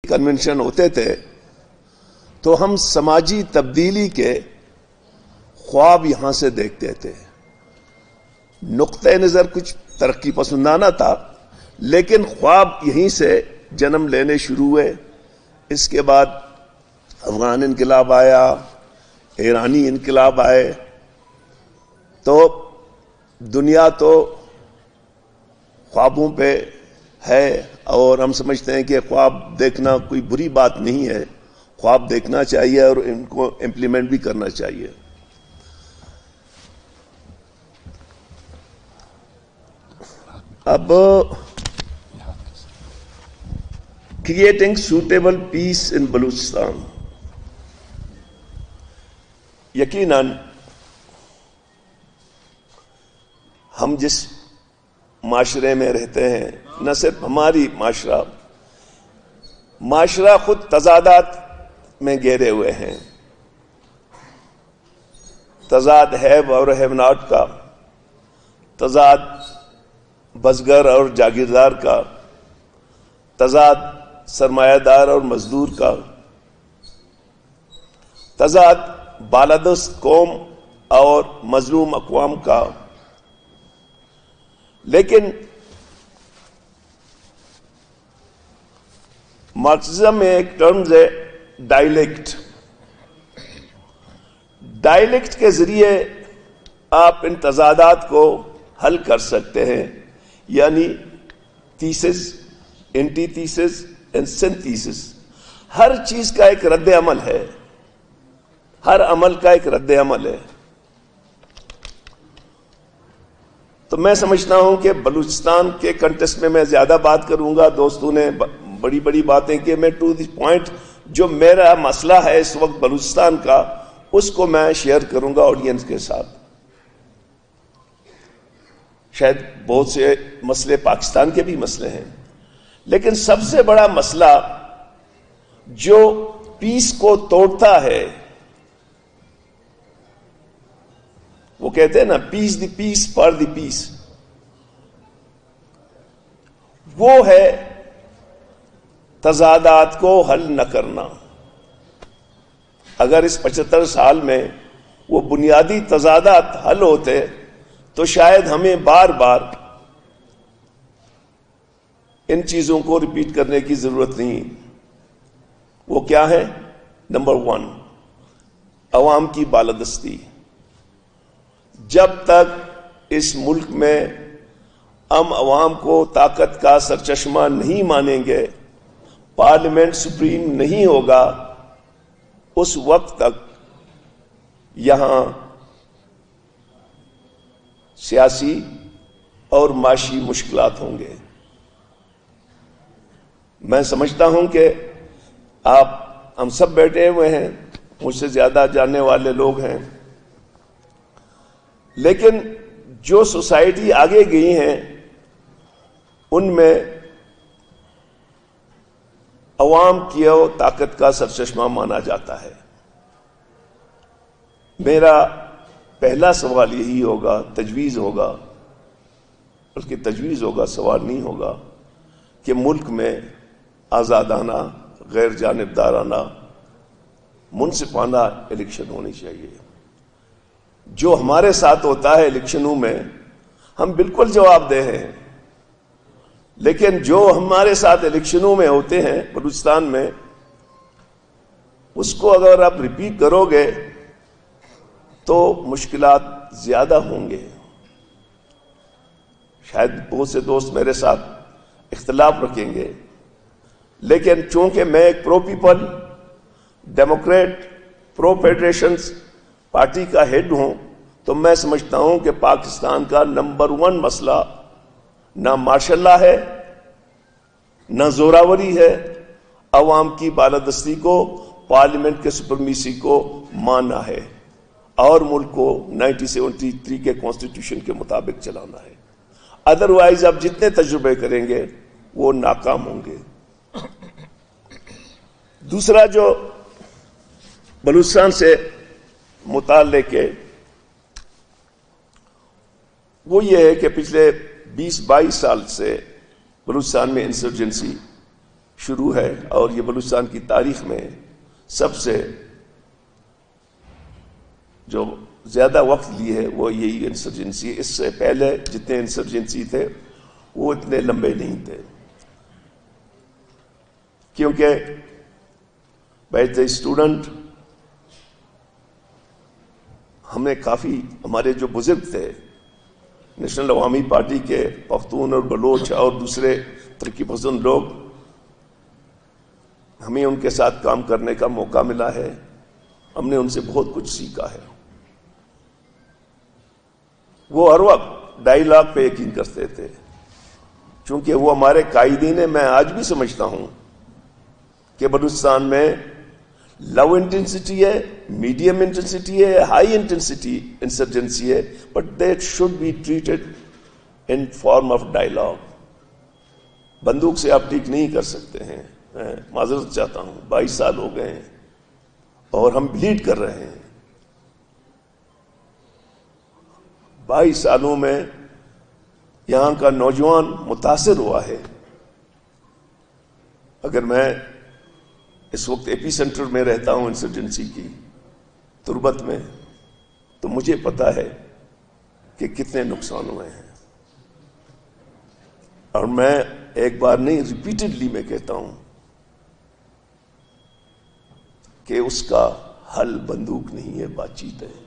Convention ہوتے تھے تو ہم سماجی تبدیلی کے خواب یہاں سے دیکھتے تھے. نقطۂ نظر کچھ ترقی پسندانہ تھا، لیکن خواب یہیں سے جنم لینے شروع ہوئے. اس کے بعد افغان انقلاب آیا، ایرانی انقلاب آئے، تو دنیا تو خوابوں پہ ہے، اور ہم سمجھتے ہیں کہ خواب دیکھنا کوئی بری بات نہیں ہے. خواب دیکھنا چاہیے اور ان کو امپلیمنٹ بھی کرنا چاہیے. اب کریٹنگ سوٹیبل پیس ان بلوچستان. یقیناً ہم جس معاشرے میں رہتے ہیں، نہ صرف ہماری معاشرہ خود تضادات میں گھیرے ہوئے ہیں. تضاد ہیو اور ہیو ناٹ کا، تضاد بزگر اور جاگیردار کا، تضاد سرمایہ دار اور مزدور کا، تضاد بالادست قوم اور مظلوم اقوام کا. لیکن مارکسزم میں ایک ٹرمز ہے ڈائلیکٹ. ڈائلیکٹ کے ذریعے آپ ان تضادات کو حل کر سکتے ہیں، یعنی thesis, antithesis and synthesis. ہر چیز کا ایک رد عمل ہے، ہر عمل کا ایک رد عمل ہے. تو میں سمجھتا ہوں کہ بلوچستان کے کنٹیکسٹ میں زیادہ بات کروں گا. دوستوں نے بڑی بڑی باتیں کی. میں ٹو دی پوائنٹ جو میرا مسئلہ ہے اس وقت بلوچستان کا، اس کو میں شیئر کروں گا آڈینس کے ساتھ. شاید بہت سے مسئلے پاکستان کے بھی مسئلے ہیں، لیکن سب سے بڑا مسئلہ جو پیس کو توڑتا ہے، وہ کہتے ہیں نا پیس دی پیس فار دی پیس، وہ ہے تضادات کو حل نہ کرنا. اگر اس 75 سال میں وہ بنیادی تضادات حل ہوتے تو شاید ہمیں بار بار ان چیزوں کو ریپیٹ کرنے کی ضرورت نہیں. وہ کیا ہے؟ نمبر 1، عوام کی بالادستی. جب تک اس ملک میں ہم عوام کو طاقت کا سرچشمہ نہیں مانیں گے، پارلیمنٹ سپریم نہیں ہوگا، اس وقت تک یہاں سیاسی اور معاشی مشکلات ہوں گے. میں سمجھتا ہوں کہ ہم سب بیٹھے ہوئے ہیں، مجھ سے زیادہ جاننے والے لوگ ہیں، لیکن جو سوسائٹی آگے گئی ہیں ان میں عوام کی طاقت کا سرچشمہ مانا جاتا ہے. میرا پہلا سوال یہی ہوگا، تجویز ہوگا، بلکہ تجویز ہوگا، سوال نہیں ہوگا، کہ ملک میں آزادانہ، غیر جانبدارانہ، منصفانہ الیکشن ہونی چاہیے. جو ہمارے ساتھ ہوتا ہے الیکشنوں میں ہم بالکل جواب دہ ہیں، لیکن جو ہمارے ساتھ الیکشنوں میں ہوتے ہیں بلوچستان میں، اس کو اگر آپ ریپیٹ کرو گے تو مشکلات زیادہ ہوں گے. شاید بہت سے دوست میرے ساتھ اختلاف رکھیں گے، لیکن چونکہ میں ایک پرو پیپل، ڈیموکریٹ، پرو فیڈریشنز پارٹی کا ہیڈ ہوں، تو میں سمجھتا ہوں کہ پاکستان کا نمبر 1 مسئلہ نہ مارشل لا ہے، نہ زوراوری ہے، عوام کی بالادستی کو، پارلیمنٹ کے سپرمیسی کو ماننا ہے اور ملک کو 1973 کے کانسٹیٹیوشن کے مطابق چلانا ہے. ادروائز آپ جتنے تجربے کریں گے وہ ناکام ہوں گے. دوسرا جو بلوچستان سے متعلق ہے وہ یہ ہے کہ پچھلے 20-22 سال سے بلوچستان میں انسرجنسی شروع ہے اور یہ بلوچستان کی تاریخ میں سب سے جو زیادہ وقت لی ہے وہ یہی انسرجنسی. اس سے پہلے جتنے انسرجنسی تھے وہ اتنے لمبے نہیں تھے، کیونکہ بیچ دا اسٹوڈنٹ ہمیں کافی، ہمارے جو بزرگ تھے نیشنل عوامی پارٹی کے پختون اور بلوچ اور دوسرے ترقی پسند لوگ، ہمیں ان کے ساتھ کام کرنے کا موقع ملا ہے. ہم نے ان سے بہت کچھ سیکھا ہے. وہ ہر وقت ڈائیلاگ پہ یقین کرتے تھے، چونکہ وہ ہمارے قائدین ہیں. میں آج بھی سمجھتا ہوں کہ بلوچستان میں لو انٹینسٹی ہے، میڈیم انٹینسٹی ہے، ہائی انٹینسٹی انسرجنسی ہے، but that should be treated in form of dialogue. بندوق سے آپ ٹھیک نہیں کر سکتے ہیں. میں معذرت چاہتا ہوں، 22 سال ہو گئے ہیں اور ہم بلیڈ کر رہے ہیں. 22 سالوں میں یہاں کا نوجوان متاثر ہوا ہے. اگر میں اس وقت ایپی سینٹر میں رہتا ہوں انسرجنسی کی تربت میں، تو مجھے پتا ہے کہ کتنے نقصان ہوئے ہیں. اور میں ایک بار نہیں، ریپیٹڈلی میں کہتا ہوں کہ اس کا حل بندوق نہیں ہے، بات چیت ہے.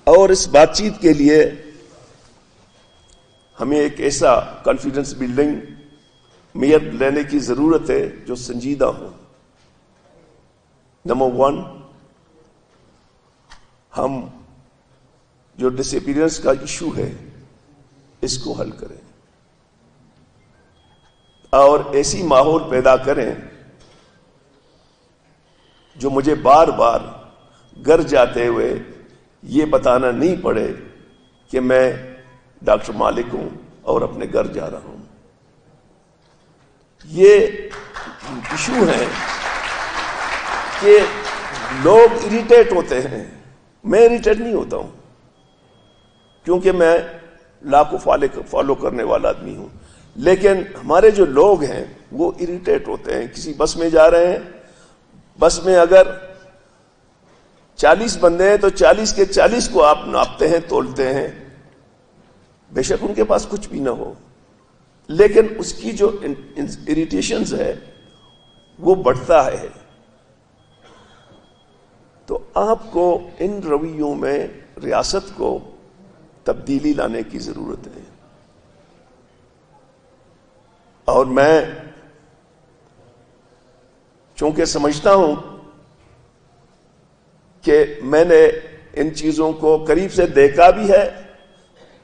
اور اس بات چیت کے لیے ہمیں ایک ایسا کانفیڈنس بلڈنگ میئر لینے کی ضرورت ہے جو سنجیدہ ہو. نمبر 1، ہم جو ڈس اپیئرنس کا ایشو ہے اس کو حل کریں اور ایسی ماحول پیدا کریں جو مجھے بار بار گھر جاتے ہوئے یہ بتانا نہیں پڑے کہ میں ڈاکٹر مالک ہوں اور اپنے گھر جا رہا ہوں. یہ ایشو ہے کہ لوگ اریٹیٹ ہوتے ہیں. میں اریٹیٹ نہیں ہوتا ہوں کیونکہ میں لا کو فالو کرنے والا آدمی ہوں، لیکن ہمارے جو لوگ ہیں وہ اریٹیٹ ہوتے ہیں. کسی بس میں جا رہے ہیں، بس میں اگر 40 بندے ہیں تو 40 کے 40 کو آپ ناپتے ہیں، تولتے ہیں. بے شک ان کے پاس کچھ بھی نہ ہو، لیکن اس کی جو اریٹیشنز ہے وہ بڑھتا ہے. تو آپ کو ان رویوں میں ریاست کو تبدیلی لانے کی ضرورت ہے. اور میں چونکہ سمجھتا ہوں کہ میں نے ان چیزوں کو قریب سے دیکھا بھی ہے،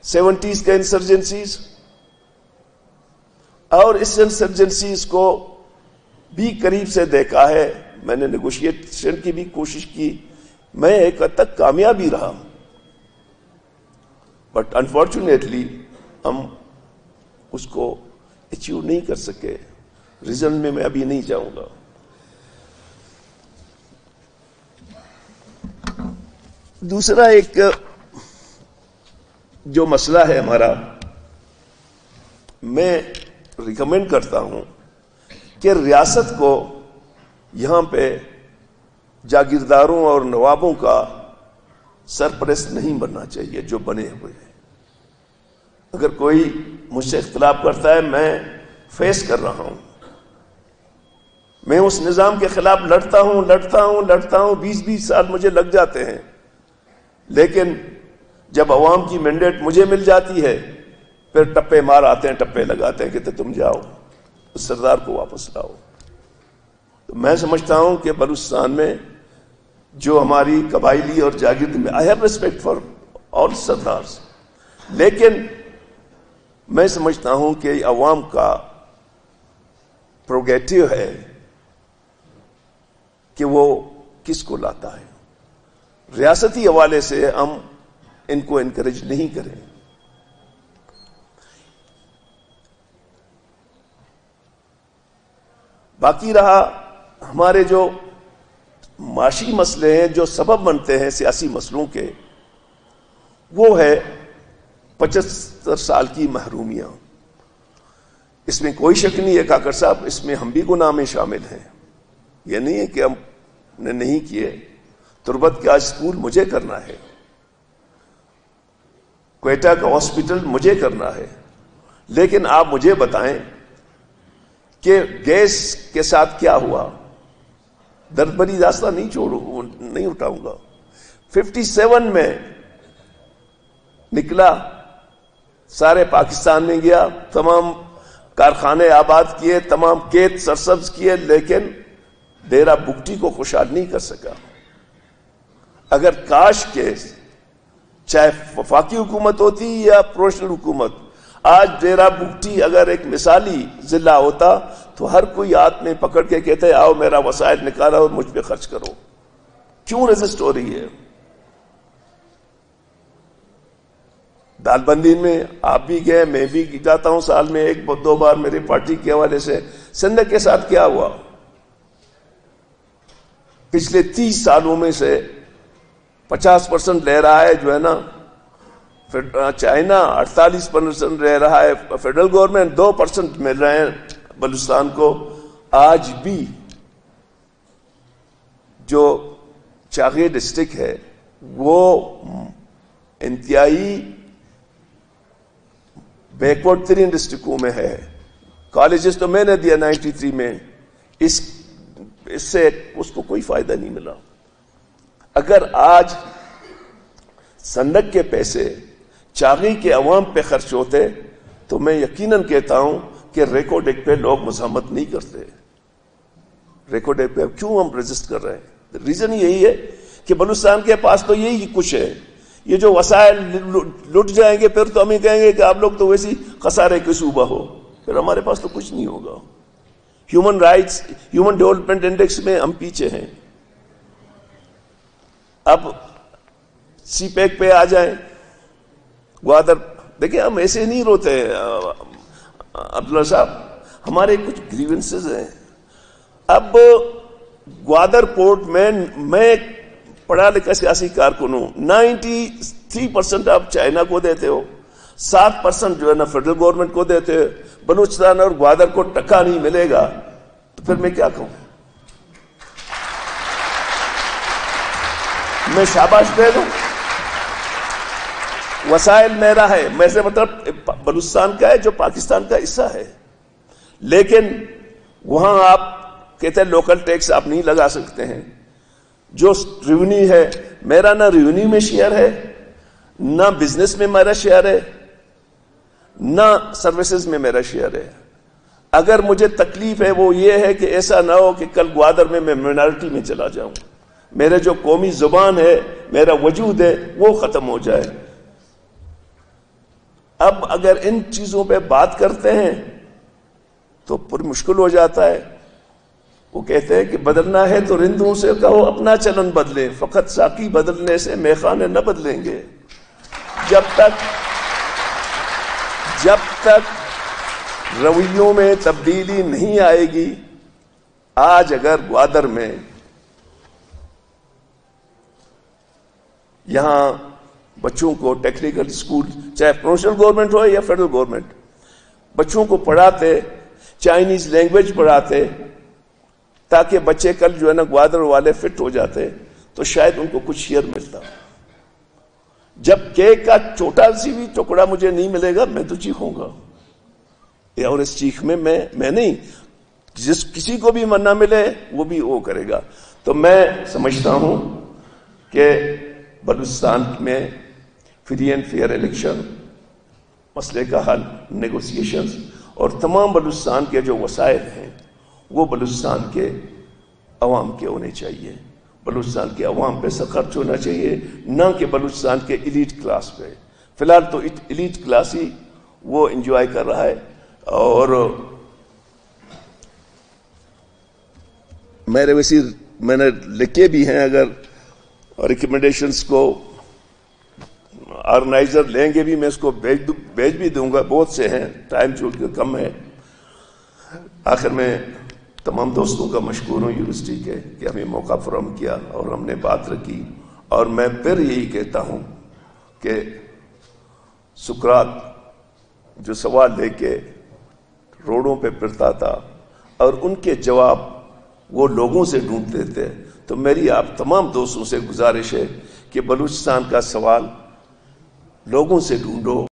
70s کے انسرجنسیز، اور اس انسرجنسیز کو بھی قریب سے دیکھا ہے. میں نے نیگوشیشن کی بھی کوشش کی، میں ایک حد تک کامیاب ہی رہا، بٹ انفارچونیٹلی ہم اس کو اچیو نہیں کر سکے. ریزن میں ابھی نہیں جاؤں گا. دوسرا ایک جو مسئلہ ہے ہمارا، میں ریکمینڈ کرتا ہوں کہ ریاست کو یہاں پہ جاگیرداروں اور نوابوں کا سرپرست نہیں بننا چاہیے جو بنے ہوئے ہیں. اگر کوئی مجھ سے اختلاف کرتا ہے، میں فیس کر رہا ہوں، میں اس نظام کے خلاف لڑتا ہوں. 20 سال مجھے لگ جاتے ہیں، لیکن جب عوام کی مینڈیٹ مجھے مل جاتی ہے پھر ٹپے مار آتے ہیں، ٹپے لگاتے ہیں کہ تم جاؤ اس سردار کو واپس لاؤ. تو میں سمجھتا ہوں کہ بلوچستان میں جو ہماری قبائلی اور جاگیردی میں، I have respect for all سردارز، لیکن میں سمجھتا ہوں کہ عوام کا پروگیٹو ہے کہ وہ کس کو لاتا ہے. ریاستی حوالے سے ہم ان کو انکریج نہیں کریں. باقی رہا ہمارے جو معاشی مسئلے ہیں جو سبب بنتے ہیں سیاسی مسئلوں کے، وہ ہے 75 سال کی محرومیاں. اس میں کوئی شک نہیں ہے کاکڑ صاحب، اس میں ہم بھی گناہ میں شامل ہیں. یہ نہیں ہے کہ ہم نے نہیں کیے. تربت کا اسکول مجھے کرنا ہے، کوئٹہ کا ہاسپٹل مجھے کرنا ہے، لیکن آپ مجھے بتائیں کہ گیس کے ساتھ کیا ہوا. درد بری داستان نہیں اٹھاؤں گا. 57 میں نکلا، سارے پاکستان میں گیا، تمام کارخانے آباد کیے، تمام کھیت سرسبز کیے، لیکن ڈیرہ بگٹی کو خوشحال نہیں کر سکا. اگر کاش کے چاہے وفاقی حکومت ہوتی یا پرووینشل حکومت، آج ڈیرہ بگٹی اگر ایک مثالی ضلع ہوتا تو ہر کوئی ہاتھ میں پکڑ کے کہتے آؤ میرا وسائل نکالا اور مجھ پہ خرچ کرو. کیوں ریزسٹ ہو رہی ہے؟ دال بندی میں آپ بھی گئے، میں بھی جاتا ہوں سال میں 1-2 بار میری پارٹی کے حوالے سے. سندھ کے ساتھ کیا ہوا؟ پچھلے 30 سالوں میں سے 50% لے رہا ہے جو ہے نا چائنا، 48% لے رہا ہے فیڈرل گورنمنٹ، 2% مل رہے ہیں بلوچستان کو. آج بھی جو چاغی ڈسٹرکٹ ہے وہ انتہائی بیکورڈ ترین ڈسٹرکٹوں میں ہے. کالجز تو میں نے دیا 93 میں، اس سے اس کو کوئی فائدہ نہیں ملا. اگر آج سندک کے پیسے چاغی کے عوام پہ خرچ ہوتے تو میں یقیناً کہتا ہوں کہ ریکارڈ ایکٹ پہ لوگ مزاحمت نہیں کرتے. ریکارڈ ایکٹ پہ کیوں ہم رجسٹ کر رہے ہیں؟ ریزن یہی ہے کہ بلوچستان کے پاس تو یہی کچھ ہے. یہ جو وسائل لٹ جائیں گے پھر تو ہم ہی کہیں گے کہ آپ لوگ تو ویسی خسارے کے صوبہ ہو، پھر ہمارے پاس تو کچھ نہیں ہوگا. Human rights, human development index میں ہم پیچھے ہیں. اب سی پیک پہ آ جائیں، گوادر دیکھیں، ہم ایسے نہیں روتے عبداللہ صاحب، ہمارے کچھ گریونسز ہیں. اب گوادر پورٹ میں پڑھا لکھا سیاسی کارکن ہوں، 93% آپ چائنا کو دیتے ہو، 7% جو ہے نا فیڈرل گورنمنٹ کو دیتے ہو. بلوچستان اور گوادر کو ٹکا نہیں ملے گا تو پھر میں کیا کہوں؟ میں شاباش دے دوں؟ وسائل میرا ہے، میں سے مطلب بلوچستان کا ہے جو پاکستان کا حصہ ہے، لیکن وہاں آپ کہتے ہیں لوکل ٹیکس آپ نہیں لگا سکتے ہیں. جو ریونیو ہے میرا، نہ ریونیو میں شیئر ہے، نہ بزنس میں میرا شیئر ہے، نہ سروسز میں میرا شیئر ہے. اگر مجھے تکلیف ہے وہ یہ ہے کہ ایسا نہ ہو کہ کل گوادر میں مائنارٹی میں چلا جاؤں، میرے جو قومی زبان ہے، میرا وجود ہے، وہ ختم ہو جائے. اب اگر ان چیزوں پہ بات کرتے ہیں تو پر مشکل ہو جاتا ہے. وہ کہتے ہیں کہ بدلنا ہے تو رندوں سے کہو اپنا چلن بدلیں، فقط ساقی بدلنے سے میخانے نہ بدلیں گے. جب تک رویوں میں تبدیلی نہیں آئے گی. آج اگر گوادر میں یہاں بچوں کو ٹیکنیکل اسکول، چاہے پرووینشل گورنمنٹ ہو یا فیڈرل گورنمنٹ، بچوں کو پڑھاتے، چائنیز لینگویج پڑھاتے تاکہ بچے کل جو ہے نا گوادر والے فٹ ہو جاتے تو شاید ان کو کچھ شیئر ملتا. جب کیک کا چھوٹا سی بھی ٹکڑا مجھے نہیں ملے گا میں تو چیخوں گا، اور اس چیخ میں نہیں، جس کسی کو بھی نہ ملے وہ بھی وہ کرے گا. تو میں سمجھتا ہوں کہ بلوچستان میں فری اینڈ فیئر الیکشن، مسئلے کا حل، نیگوسیشنز، اور تمام بلوچستان کے جو وسائل ہیں وہ بلوچستان کے عوام کے ہونے چاہیے. بلوچستان کے عوام پہ خرچ ہونا چاہیے، نہ کہ بلوچستان کے ایلیٹ کلاس پہ. فی الحال تو ایلیٹ کلاس ہی وہ انجوائے کر رہا ہے. اور میرے ویسی میں نے لکھے بھی ہیں، اگر ریکمنڈیشنز کو آرگنائزر لیں گے بھی میں اس کو بھیج بھی دوں گا. بہت سے ہیں، ٹائم چونکہ کم ہے. آخر میں تمام دوستوں کا مشکور ہوں یونیورسٹی کے کہ ہمیں موقع فراہم کیا اور ہم نے بات رکھی. اور میں پھر یہی کہتا ہوں کہ سقراط جو سوال لے کے روڈوں پہ پھرتا تھا اور ان کے جواب وہ لوگوں سے ڈھونڈتے تھے. تو میری آپ تمام دوستوں سے گزارش ہے کہ بلوچستان کا سوال لوگوں سے ڈھونڈو.